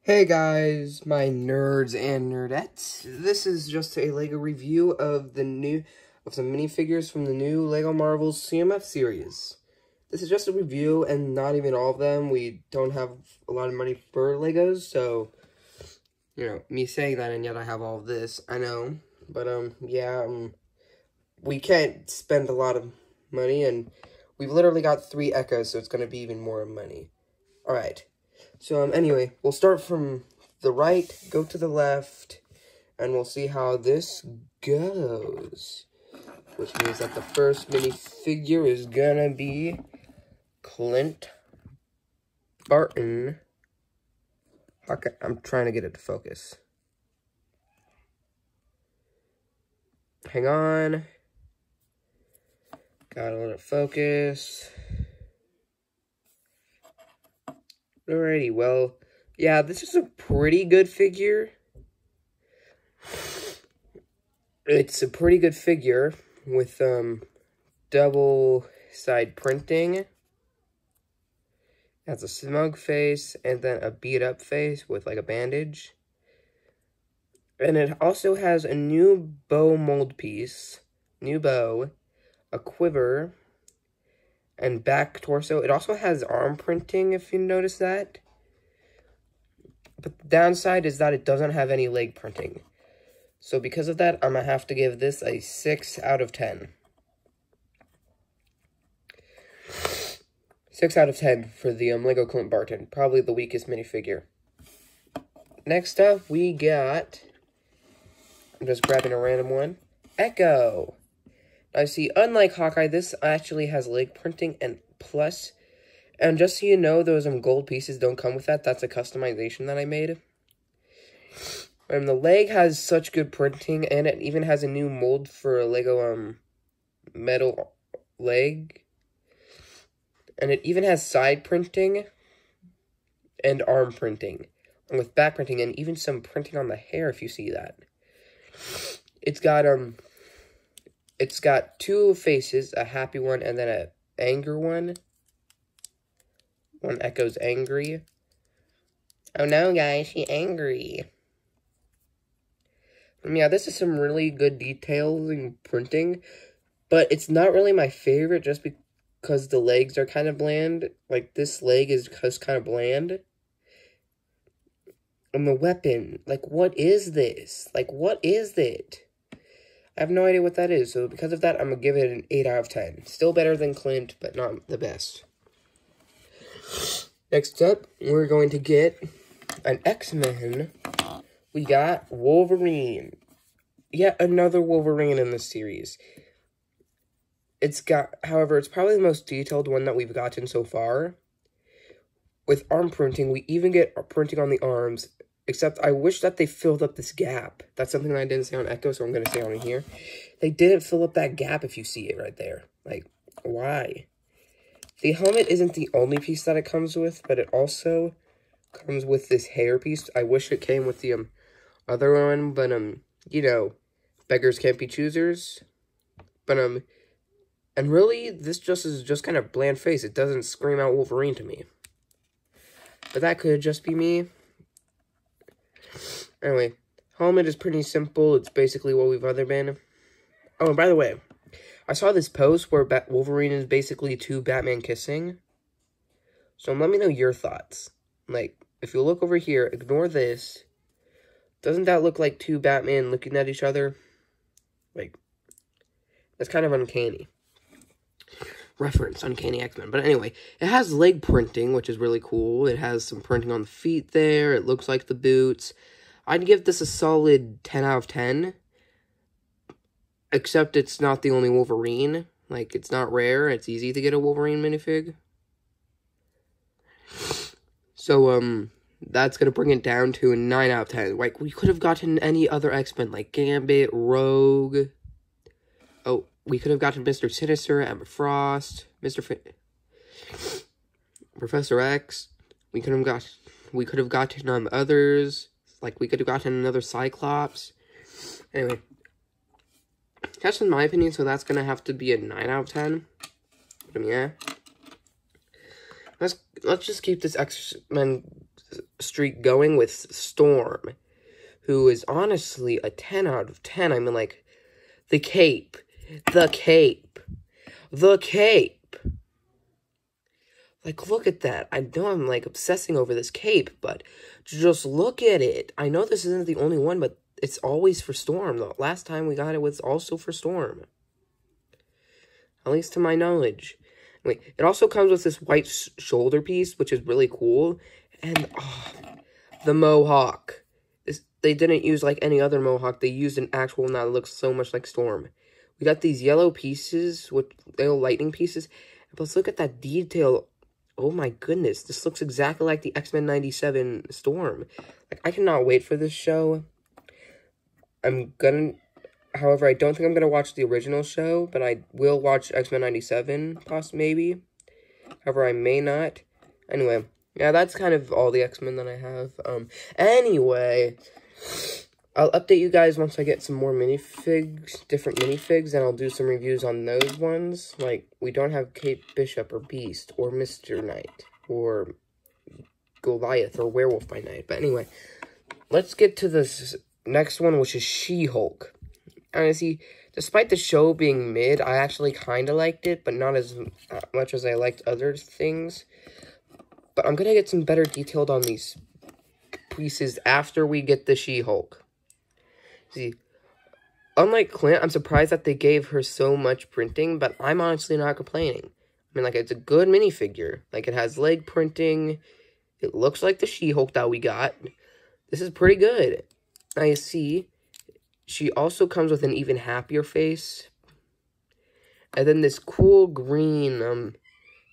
Hey guys, my nerds and nerdettes. This is just a LEGO review of some minifigures from the new LEGO Marvel's CMF series. This is just a review and not even all of them. We don't have a lot of money for LEGOs, so me saying that and yet I have all of this, I know. But we can't spend a lot of money, and we've literally got 3 Echoes, so it's gonna be even more money. Alright. So, anyway, we'll start from the right, go to the left, and we'll see how this goes. Which means that the first minifigure is gonna be Clint Barton. Okay, I'm trying to get it to focus. Hang on. Gotta let it focus. Alrighty, well, yeah, this is a pretty good figure. It's a pretty good figure with, double side printing. It has a smug face and then a beat up face with, like, a bandage. And it also has a new bow mold piece, new bow, a quiver, and back torso. It also has arm printing, if you notice that. But the downside is that it doesn't have any leg printing. So because of that, I'm going to have to give this a 6 out of 10. 6 out of 10 for the LEGO Clint Barton. Probably the weakest minifigure. Next up, we got... I'm just grabbing a random one. Echo. Now, see, unlike Hawkeye, this actually has leg printing and plus. And just so you know, those gold pieces don't come with that. That's a customization that I made. And the leg has such good printing, and it even has a new mold for a LEGO metal leg. And it even has side printing and arm printing. And with back printing and even some printing on the hair, if you see that. It's got 2 faces, a happy one and then an anger one. One Echo's angry. Oh no, guys, she's angry. Yeah, this is some really good details and printing, but it's not really my favorite just because the legs are kind of bland. Like, this leg is just kind of bland. And the weapon, like, what is this? Like, what is it? I have no idea what that is, so because of that, I'm going to give it an 8 out of 10. Still better than Clint, but not the best. Next up, we're going to get an X-Men. We got Wolverine. Yet another Wolverine in this series. However, it's probably the most detailed one that we've gotten so far. With arm printing, we even get printing on the arms. Except, I wish that they filled up this gap. That's something that I didn't say on Echo, so I'm going to say on here. They didn't fill up that gap if you see it right there. Like, why? The helmet isn't the only piece that it comes with, but it also comes with this hair piece. I wish it came with the other one, but, beggars can't be choosers. But, and really, this is just kind of bland face. It doesn't scream out Wolverine to me. But that could just be me. Anyway, helmet is pretty simple. It's basically what we've other been. Oh, and by the way, I saw this post where Wolverine is basically 2 Batman kissing. So let me know your thoughts. Like, if you look over here, ignore this. Doesn't that look like 2 Batman looking at each other? Like, that's kind of uncanny. Reference, Uncanny X-Men. But anyway, it has leg printing, which is really cool. It has some printing on the feet there. It looks like the boots. I'd give this a solid 10 out of 10. Except it's not the only Wolverine. Like, it's not rare. It's easy to get a Wolverine minifig. So, that's going to bring it down to a 9 out of 10. Like, we could have gotten any other X-Men, like Gambit, Rogue. Oh, we could have gotten Mr. Sinister, Emma Frost, Professor X. We could have gotten others. Like, we could have gotten another Cyclops. Anyway, that's in my opinion, so that's gonna have to be a 9 out of 10. But yeah, let's just keep this X-Men streak going with Storm, who is honestly a 10 out of 10. I mean, like, the cape. The cape. The cape. Like, look at that. I know I'm, like, obsessing over this cape, but just look at it. I know this isn't the only one, but it's always for Storm. The last time we got it was also for Storm. At least to my knowledge. Wait, it also comes with this white shoulder piece, which is really cool. And, oh, the mohawk. They didn't use, like, any other mohawk. They used an actual one that looks so much like Storm. We got these yellow pieces, with little lightning pieces. But look at that detail. Oh my goodness, this looks exactly like the X-Men 97 Storm. Like, I cannot wait for this show. However, I don't think I'm gonna watch the original show, but I will watch X-Men 97, maybe. However, I may not. Anyway, yeah, that's kind of all the X-Men that I have. Anyway, I'll update you guys once I get some more different minifigs, and I'll do some reviews on those ones. Like, we don't have Kate Bishop, or Beast, or Mr. Knight, or Goliath, or Werewolf by Night. But anyway, let's get to this next one, which is She-Hulk. Honestly, despite the show being mid, I actually kind of liked it, but not as much as I liked other things. But I'm going to get some better detailed on these pieces after we get the She-Hulk. See, unlike Clint, I'm surprised that they gave her so much printing, but I'm honestly not complaining. I mean, like, it's a good minifigure. Like, it has leg printing. It looks like the She-Hulk that we got. This is pretty good. Now, you see, she also comes with an even happier face. And then this cool green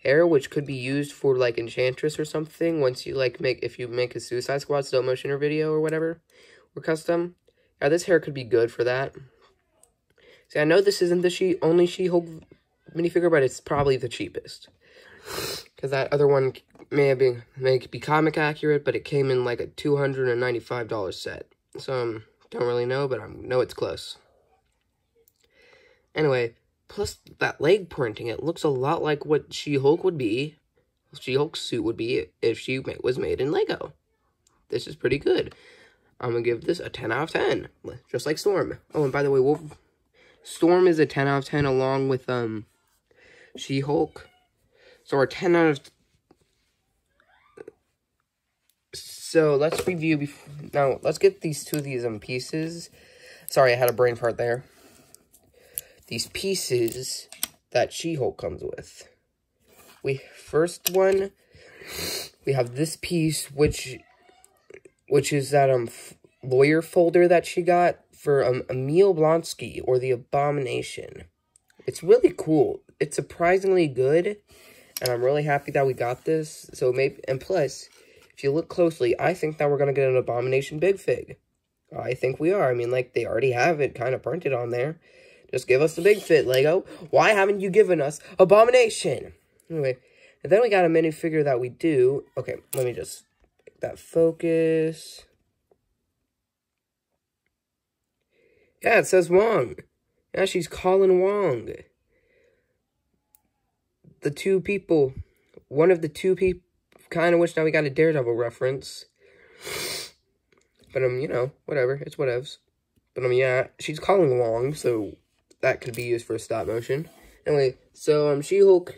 hair, which could be used for, like, Enchantress or something. Once you, like, if you make a Suicide Squad stop motion or video or whatever, or custom. Yeah, this hair could be good for that. See, I know this isn't the only She-Hulk minifigure, but it's probably the cheapest. Because that other one may be comic accurate, but it came in like a $295 set. So, don't really know, but I know it's close. Anyway, plus that leg printing, it looks a lot like what She-Hulk would be. She-Hulk's suit would be if she was made in Lego. This is pretty good. I'm going to give this a 10 out of 10. Just like Storm. Oh, and by the way, Storm is a 10 out of 10 along with She-Hulk. So our 10 out of... So let's review... Now, let's get these two of these pieces. Sorry, I had a brain fart there. These pieces that She-Hulk comes with. First one, we have this piece, which is that lawyer folder that she got for Emil Blonsky, or the Abomination. It's really cool. It's surprisingly good, and I'm really happy that we got this. So maybe, and plus, if you look closely, I think that we're gonna get an Abomination Big Fig. I think we are. I mean, like, they already have it kind of printed on there. Just give us the Big Fit, Lego. Why haven't you given us Abomination? Anyway, and then we got a minifigure that we do. Okay, let me just make that focus. Yeah, it says Wong. Yeah, she's calling Wong. The two people. One of the two people. Kind of wish now we got a Daredevil reference. But, you know, whatever. It's whatevs. But, yeah, she's calling Wong, so that could be used for stop motion. Anyway, so, She-Hulk,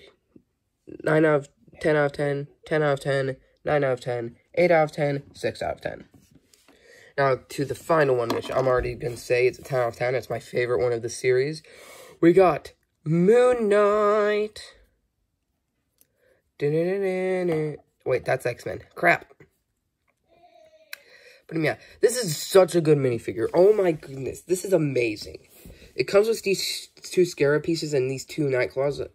9 out of 10 out of 10, 10 out of 10, 9 out of 10, 8 out of 10, 6 out of 10. Now, to the final one, which I'm already going to say it's a 10 out of 10. It's my favorite one of the series. We got Moon Knight. Wait, that's X-Men. Crap. But, yeah, this is such a good minifigure. Oh, my goodness. This is amazing. It comes with these two Scarab pieces and these two Nightclaws.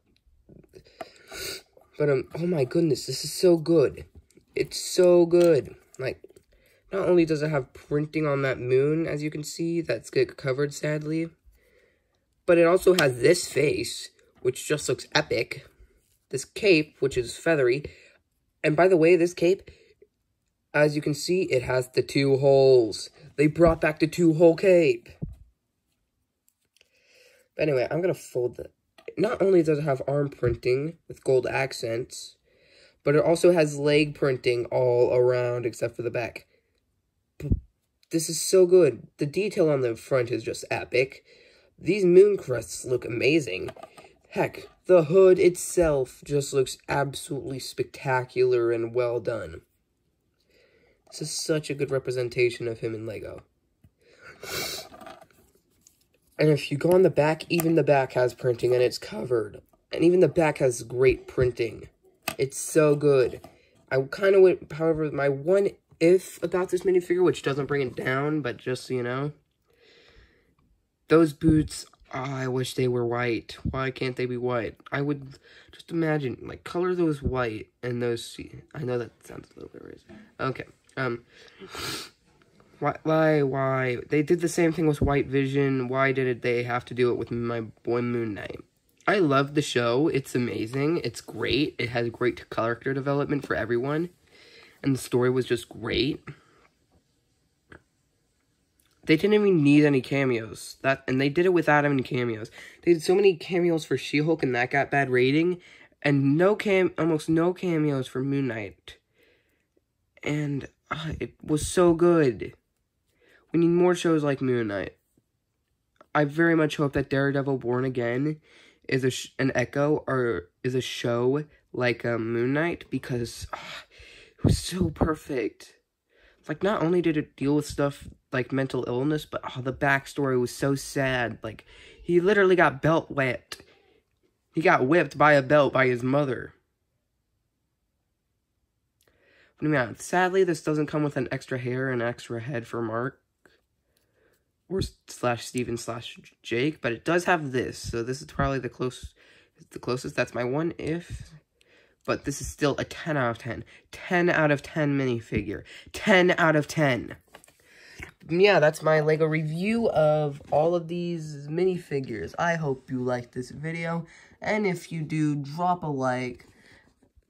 But, oh, my goodness. This is so good. It's so good. Like, not only does it have printing on that moon, as you can see, that's get covered, sadly, but it also has this face, which just looks epic, this cape, which is feathery, and by the way, this cape, as you can see, it has the 2 holes. They brought back the 2-hole cape. But anyway, I'm going to fold that. Not only does it have arm printing with gold accents, But it also has leg printing all around except for the back. This is so good. The detail on the front is just epic. These moon crests look amazing. Heck, the hood itself just looks absolutely spectacular and well done. This is such a good representation of him in LEGO. And if you go on the back, even the back has printing and it's covered. And even the back has great printing. It's so good. I kind of went, however, my one if about this minifigure, which doesn't bring it down, but just so you know. Those boots, oh, I wish they were white. Why can't they be white? I would just imagine, like, color those white and those, I know that sounds a little bit racist. Okay, why? They did the same thing with White Vision. Why did they have to do it with my boy Moon Knight? I love the show. It's amazing. It's great. It has great character development for everyone. And the story was just great. They didn't even need any cameos. And they did it without any cameos. They did so many cameos for She-Hulk and that got bad rating. And almost no cameos for Moon Knight. And it was so good. We need more shows like Moon Knight. I very much hope that Daredevil Born Again is an echo or is a show like Moon Knight, because it was so perfect. Like, not only did it deal with stuff like mental illness, but the backstory was so sad. Like, he literally got belt whipped. He got whipped by a belt by his mother. I mean, sadly, this doesn't come with an extra hair and extra head for Mark. Or /Steven/Jake, but it does have this, so this is probably the closest. That's my one if, but this is still a 10 out of 10. 10 out of 10 minifigure. 10 out of 10. Yeah, that's my LEGO review of all of these minifigures. I hope you liked this video, and if you do, drop a like.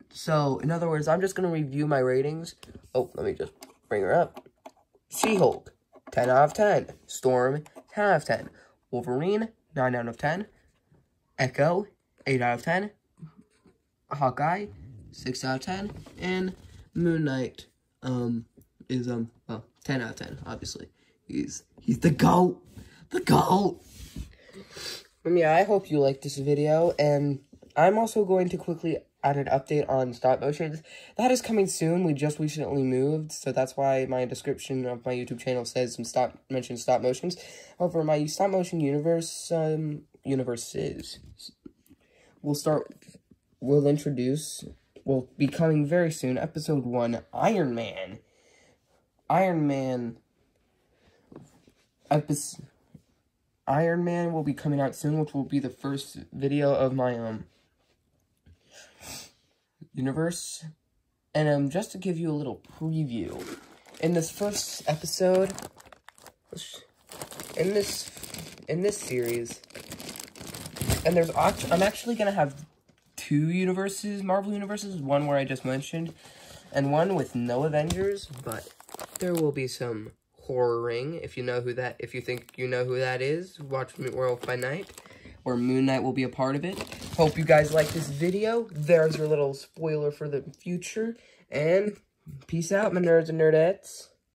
So, in other words, I'm just going to review my ratings. Oh, let me just bring her up. She-Hulk. 10 out of 10. Storm, 10 out of 10. Wolverine, 9 out of 10. Echo, 8 out of 10. Hawkeye, 6 out of 10. And Moon Knight, is, well, 10 out of 10, obviously. He's the GOAT. The GOAT. Yeah, I hope you liked this video, and I'm also going to quickly add an update on stop motions. That is coming soon. We just recently moved, so that's why my description of my YouTube channel says some stop motions. However, my stop motion universes will be coming very soon. Episode 1, Iron Man will be coming out soon, which will be the first video of my universe. And just to give you a little preview, in this first episode, in this series, and I'm actually gonna have 2 universes, Marvel universes, one where I just mentioned, and one with no Avengers, but there will be some horroring. If you think you know who that is, watch Werewolf by Night, where Moon Knight will be a part of it. Hope you guys like this video. There's your little spoiler for the future. And peace out, my nerds and nerdettes.